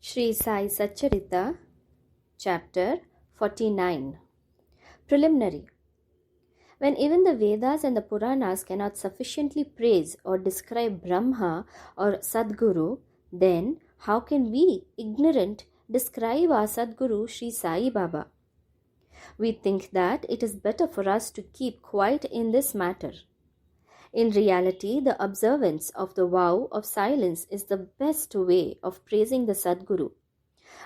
Sri Sai Satcharita, Chapter 49. Preliminary. When even the Vedas and the Puranas cannot sufficiently praise or describe Brahma or Sadguru, then how can we, ignorant, describe our Sadguru Sri Sai Baba? We think that it is better for us to keep quiet in this matter. In reality, the observance of the vow of silence is the best way of praising the Sadguru.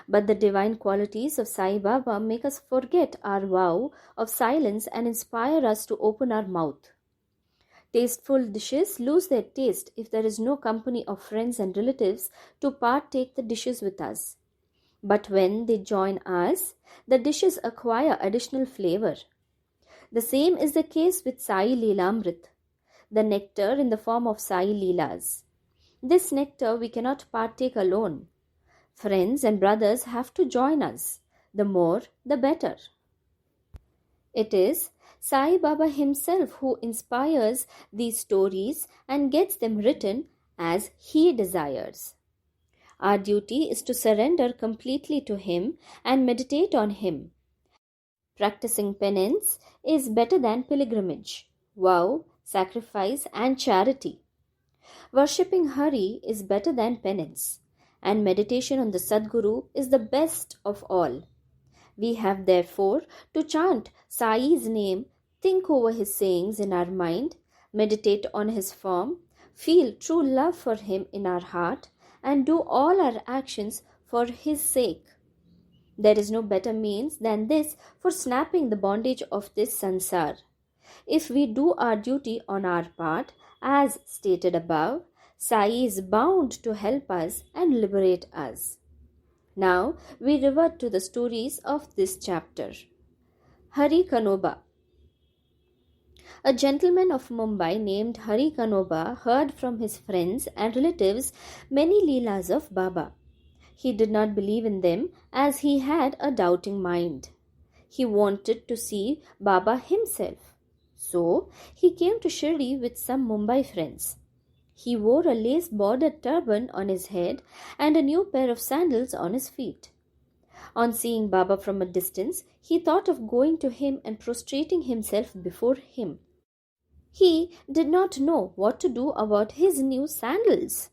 But the divine qualities of Sai Baba make us forget our vow of silence and inspire us to open our mouth. Tasteful dishes lose their taste if there is no company of friends and relatives to partake the dishes with us. But when they join us, the dishes acquire additional flavor. The same is the case with Sai Leelamrit, the nectar in the form of Sai Leelas. This nectar we cannot partake alone. Friends and brothers have to join us. The more, the better. It is Sai Baba himself who inspires these stories and gets them written as he desires. Our duty is to surrender completely to him and meditate on him. Practicing penance is better than pilgrimage, vow, sacrifice and charity. Worshipping Hari is better than penance, and meditation on the Sadguru is the best of all. We have therefore to chant Sai's name, think over his sayings in our mind, meditate on his form, feel true love for him in our heart, and do all our actions for his sake. There is no better means than this for snapping the bondage of this sansar. If we do our duty on our part, as stated above, Sai is bound to help us and liberate us. Now we revert to the stories of this chapter. Hari Kanoba. A gentleman of Mumbai named Hari Kanoba heard from his friends and relatives many leelas of Baba. He did not believe in them as he had a doubting mind. He wanted to see Baba himself. So he came to Shirdi with some Mumbai friends. He wore a lace-bordered turban on his head and a new pair of sandals on his feet. On seeing Baba from a distance, he thought of going to him and prostrating himself before him. He did not know what to do about his new sandals.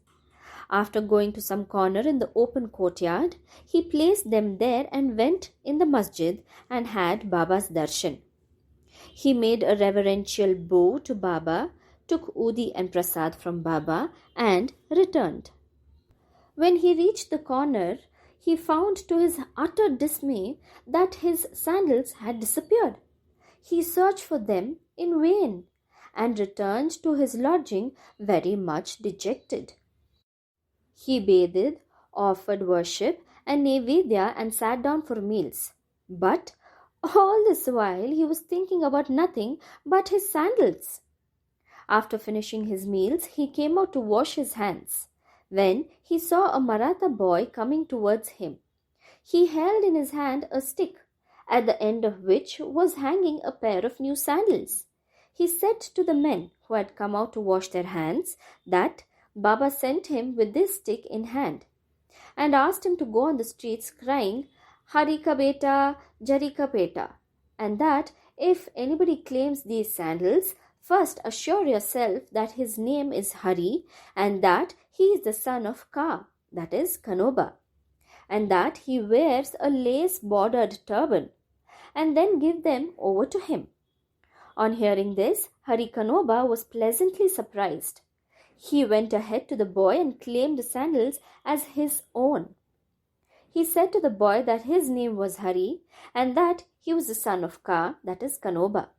After going to some corner in the open courtyard, he placed them there and went in the masjid and had Baba's darshan. He made a reverential bow to Baba, took udi and prasad from Baba and returned. When he reached the corner, he found to his utter dismay that his sandals had disappeared. He searched for them in vain and returned to his lodging very much dejected. He bathed, offered worship and naivedya and sat down for meals. But all this while he was thinking about nothing but his sandals. After finishing his meals, he came out to wash his hands, when he saw a Maratha boy coming towards him. He held in his hand a stick, at the end of which was hanging a pair of new sandals. He said to the men who had come out to wash their hands that Baba sent him with this stick in hand, and asked him to go on the streets crying, Hari ka beta, Jari ka beta, and that if anybody claims these sandals, first assure yourself that his name is Hari and that he is the son of Ka, that is Kanoba, and that he wears a lace-bordered turban, and then give them over to him. On hearing this, Hari Kanoba was pleasantly surprised. He went ahead to the boy and claimed the sandals as his own. He said to the boy that his name was Hari and that he was the son of Ka, that is Kanoba,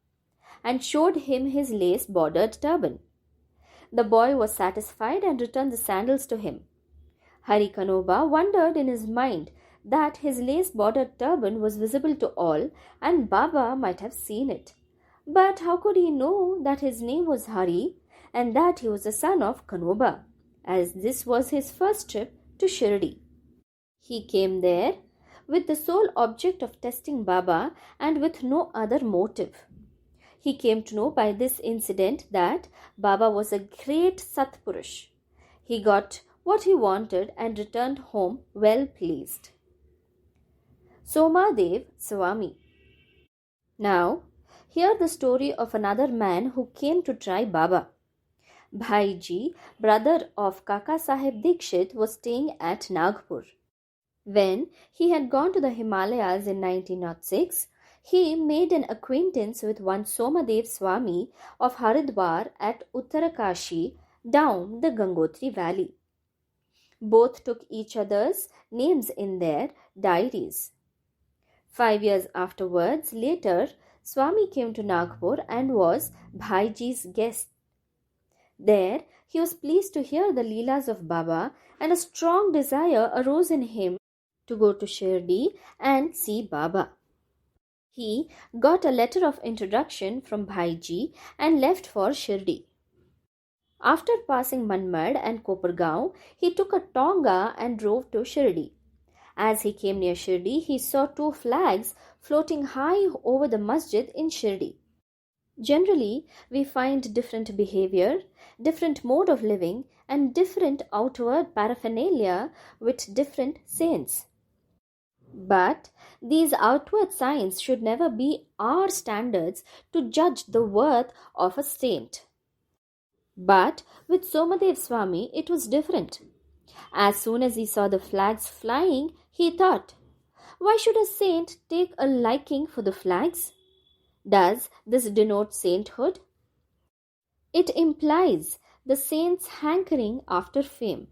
and showed him his lace-bordered turban. The boy was satisfied and returned the sandals to him. Hari Kanoba wondered in his mind that his lace-bordered turban was visible to all and Baba might have seen it. But how could he know that his name was Hari and that he was the son of Kanoba, as this was his first trip to Shirdi? He came there with the sole object of testing Baba and with no other motive. He came to know by this incident that Baba was a great Satpurush. He got what he wanted and returned home well pleased. Somadev Swami. Now, hear the story of another man who came to try Baba. Bhaiji, brother of Kakasaheb Dikshit, was staying at Nagpur. When he had gone to the Himalayas in 1906, he made an acquaintance with one Somadev Swami of Haridwar at Uttarakashi down the Gangotri valley. Both took each other's names in their diaries. 5 years afterwards, later, Swami came to Nagpur and was Bhaiji's guest. There, he was pleased to hear the Leelas of Baba, and a strong desire arose in him to go to Shirdi and see Baba. He got a letter of introduction from Bhaiji and left for Shirdi. After passing Manmad and Kopargaon, he took a tonga and drove to Shirdi. As he came near Shirdi, he saw 2 flags floating high over the masjid in Shirdi. Generally, we find different behavior, different mode of living, and different outward paraphernalia with different saints. But these outward signs should never be our standards to judge the worth of a saint. But with Somadev Swami, it was different. As soon as he saw the flags flying, he thought, why should a saint take a liking for the flags? Does this denote sainthood? It implies the saint's hankering after fame.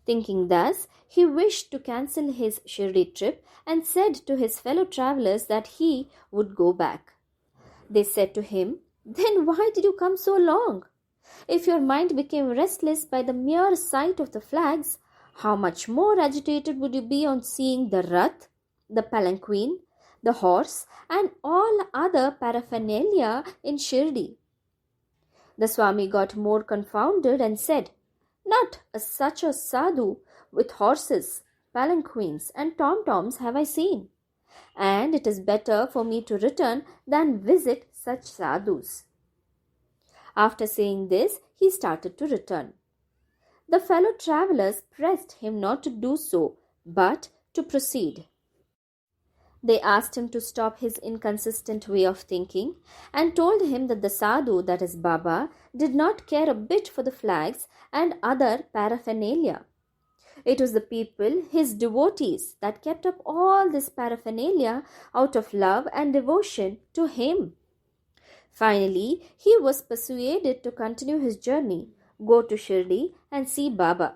Thinking thus, he wished to cancel his Shirdi trip and said to his fellow travelers that he would go back. They said to him, then why did you come so long? If your mind became restless by the mere sight of the flags, how much more agitated would you be on seeing the rath, the palanquin, the horse, and all other paraphernalia in Shirdi? The Swami got more confounded and said, not such a sadhu with horses, palanquins, and tom-toms have I seen, and it is better for me to return than visit such sadhus. After saying this, he started to return. The fellow travelers pressed him not to do so, but to proceed. They asked him to stop his inconsistent way of thinking and told him that the sadhu, that is Baba, did not care a bit for the flags and other paraphernalia. It was the people, his devotees, that kept up all this paraphernalia out of love and devotion to him. Finally, he was persuaded to continue his journey, go to Shirdi and see Baba.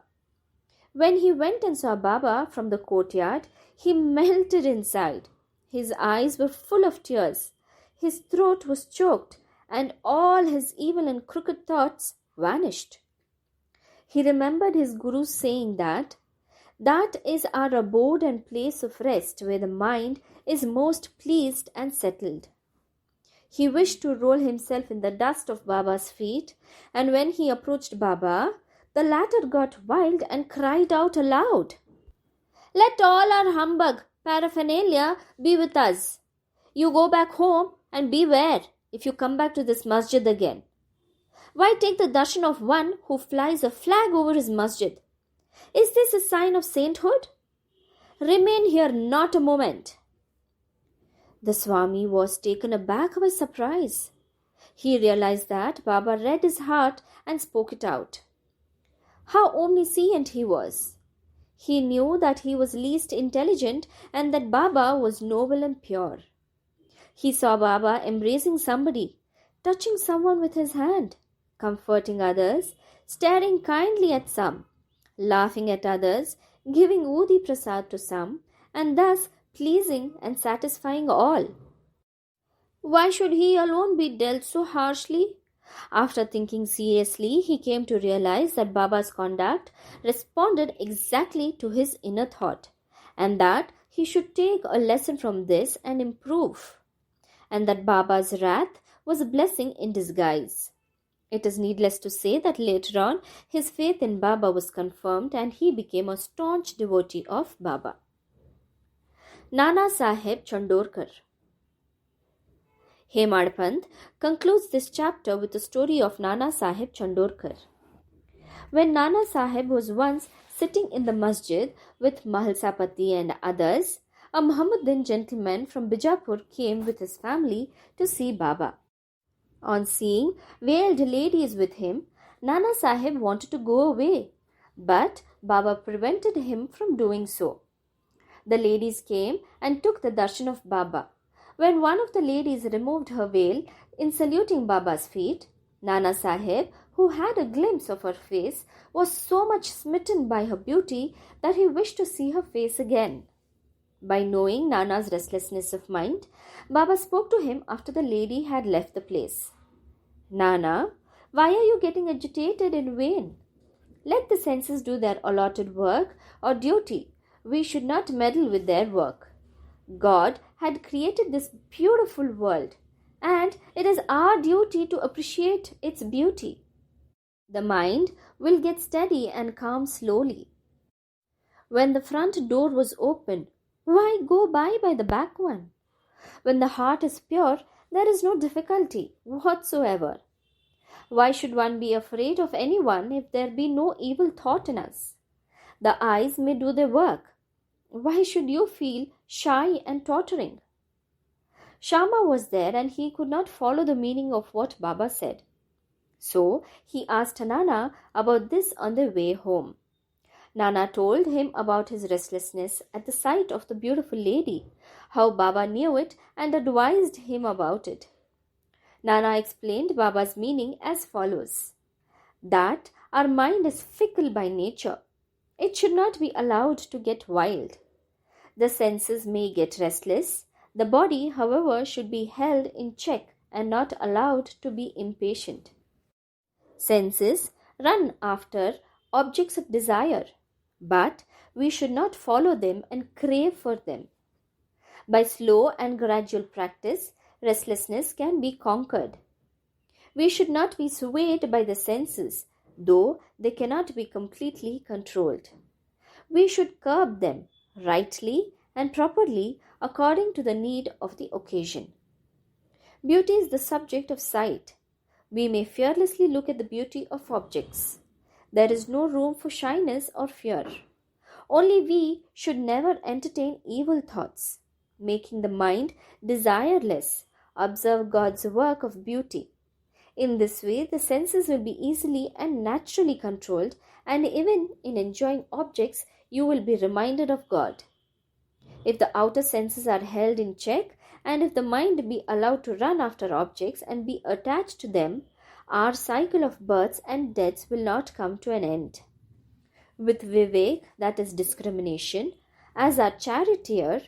When he went and saw Baba from the courtyard, he melted inside. His eyes were full of tears, his throat was choked, and all his evil and crooked thoughts vanished. He remembered his Guru saying that is our abode and place of rest where the mind is most pleased and settled. He wished to roll himself in the dust of Baba's feet, and when he approached Baba, the latter got wild and cried out aloud, let all our humbug paraphernalia be with us. You go back home and beware if you come back to this masjid again. Why take the darshan of one who flies a flag over his masjid? Is this a sign of sainthood? Remain here not a moment. The Swami was taken aback by surprise. He realized that Baba read his heart and spoke it out. How omniscient he was! He knew that he was least intelligent and that Baba was noble and pure. He saw Baba embracing somebody, touching someone with his hand, comforting others, staring kindly at some, laughing at others, giving Udi Prasad to some, and thus pleasing and satisfying all. Why should he alone be dealt so harshly? After thinking seriously, he came to realize that Baba's conduct responded exactly to his inner thought, and that he should take a lesson from this and improve, and that Baba's wrath was a blessing in disguise. It is needless to say that later on, his faith in Baba was confirmed and he became a staunch devotee of Baba. Nanasaheb Chandorkar. Hemadpant concludes this chapter with the story of Nanasaheb Chandorkar. When Nanasaheb was once sitting in the masjid with Mahalsapati and others, a Mohammedan gentleman from Bijapur came with his family to see Baba. On seeing veiled ladies with him, Nanasaheb wanted to go away, but Baba prevented him from doing so. The ladies came and took the darshan of Baba. When one of the ladies removed her veil in saluting Baba's feet, Nanasaheb, who had a glimpse of her face, was so much smitten by her beauty that he wished to see her face again. By knowing Nana's restlessness of mind, Baba spoke to him after the lady had left the place. Nana, why are you getting agitated in vain? Let the senses do their allotted work or duty. We should not meddle with their work. God had created this beautiful world, and it is our duty to appreciate its beauty. The mind will get steady and calm slowly. When the front door was open, why go by the back one? When the heart is pure, there is no difficulty whatsoever. Why should one be afraid of anyone if there be no evil thought in us? The eyes may do their work. Why should you feel shy and tottering? Shama was there and he could not follow the meaning of what Baba said. So he asked Nana about this on their way home. Nana told him about his restlessness at the sight of the beautiful lady, how Baba knew it and advised him about it. Nana explained Baba's meaning as follows: that our mind is fickle by nature. It should not be allowed to get wild. The senses may get restless. The body, however, should be held in check and not allowed to be impatient. Senses run after objects of desire, but we should not follow them and crave for them. By slow and gradual practice, restlessness can be conquered. We should not be swayed by the senses, though they cannot be completely controlled. We should curb them rightly and properly according to the need of the occasion. Beauty is the subject of sight. We may fearlessly look at the beauty of objects. There is no room for shyness or fear. Only we should never entertain evil thoughts. Making the mind desireless, observe God's work of beauty. In this way, the senses will be easily and naturally controlled, and even in enjoying objects, you will be reminded of God. If the outer senses are held in check, and if the mind be allowed to run after objects and be attached to them, our cycle of births and deaths will not come to an end. With Vivek, that is discrimination, as our charioteer,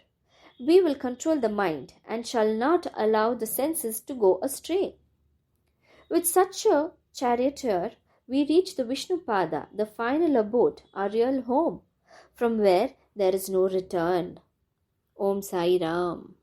we will control the mind and shall not allow the senses to go astray. With such a charioteer, we reach the Vishnupada, the final abode, our real home, from where there is no return. Om Sai Ram.